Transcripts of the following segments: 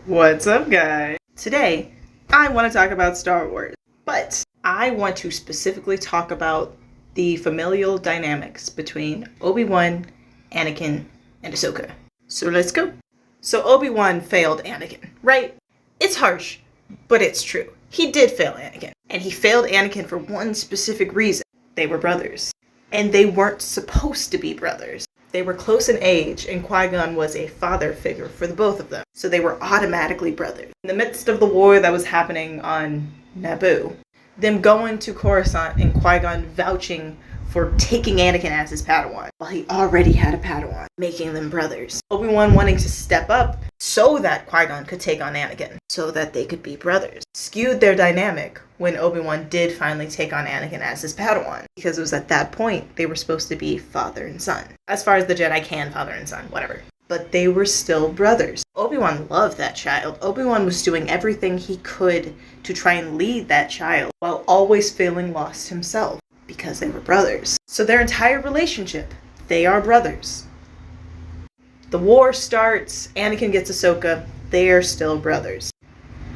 What's up, guys? Today, I want to talk about Star Wars, but I want to specifically talk about the familial dynamics between Obi-Wan, Anakin, and Ahsoka. So let's go. So Obi-Wan failed Anakin, right? It's harsh, but it's true. He did fail Anakin, and he failed Anakin for one specific reason. They were brothers, and they weren't supposed to be brothers. They were close in age, and Qui-Gon was a father figure for the both of them, so they were automatically brothers. In the midst of the war that was happening on Naboo, them going to Coruscant and Qui-Gon vouching for taking Anakin as his Padawan, while he already had a Padawan, making them brothers. Obi-Wan wanting to step up so that Qui-Gon could take on Anakin, so that they could be brothers. Skewed their dynamic when Obi-Wan did finally take on Anakin as his Padawan, because it was at that point they were supposed to be father and son. As far as the Jedi can, father and son, whatever. But they were still brothers. Obi-Wan loved that child. Obi-Wan was doing everything he could to try and lead that child, while always feeling lost himself, because they were brothers. So their entire relationship, they are brothers. The war starts, Anakin gets Ahsoka, they are still brothers.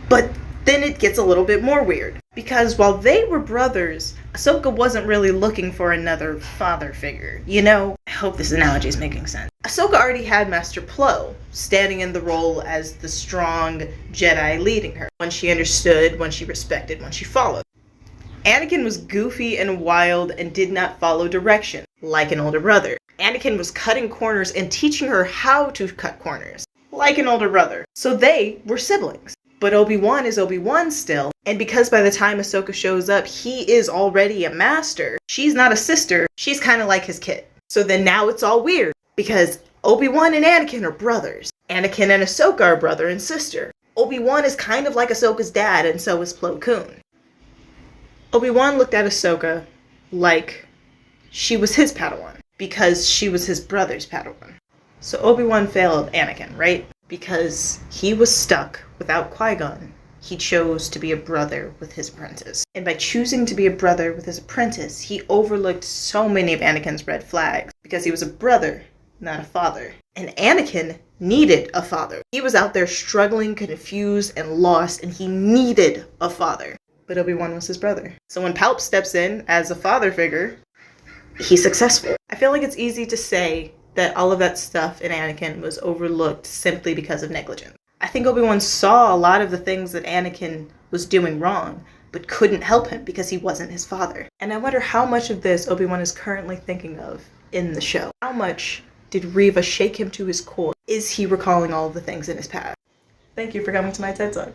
But then it gets a little bit more weird, because while they were brothers, Ahsoka wasn't really looking for another father figure. You know, I hope this analogy is making sense. Ahsoka already had Master Plo, standing in the role as the strong Jedi leading her. One she understood, one she respected, one she followed. Anakin was goofy and wild and did not follow direction, like an older brother. Anakin was cutting corners and teaching her how to cut corners, like an older brother. So they were siblings. But Obi-Wan is Obi-Wan still, and because by the time Ahsoka shows up, he is already a master. She's not a sister, she's kind of like his kid. So then now it's all weird, because Obi-Wan and Anakin are brothers. Anakin and Ahsoka are brother and sister. Obi-Wan is kind of like Ahsoka's dad, and so is Plo Koon. Obi-Wan looked at Ahsoka like she was his Padawan, because she was his brother's Padawan. So Obi-Wan failed Anakin, right? Because he was stuck without Qui-Gon. He chose to be a brother with his apprentice. And by choosing to be a brother with his apprentice, he overlooked so many of Anakin's red flags, because he was a brother, not a father. And Anakin needed a father. He was out there struggling, confused, and lost, and he needed a father. But Obi-Wan was his brother. So when Palp steps in as a father figure, he's successful. I feel like it's easy to say that all of that stuff in Anakin was overlooked simply because of negligence. I think Obi-Wan saw a lot of the things that Anakin was doing wrong, but couldn't help him because he wasn't his father. And I wonder how much of this Obi-Wan is currently thinking of in the show. How much did Reva shake him to his core? Is he recalling all of the things in his past? Thank you for coming to my TED Talk.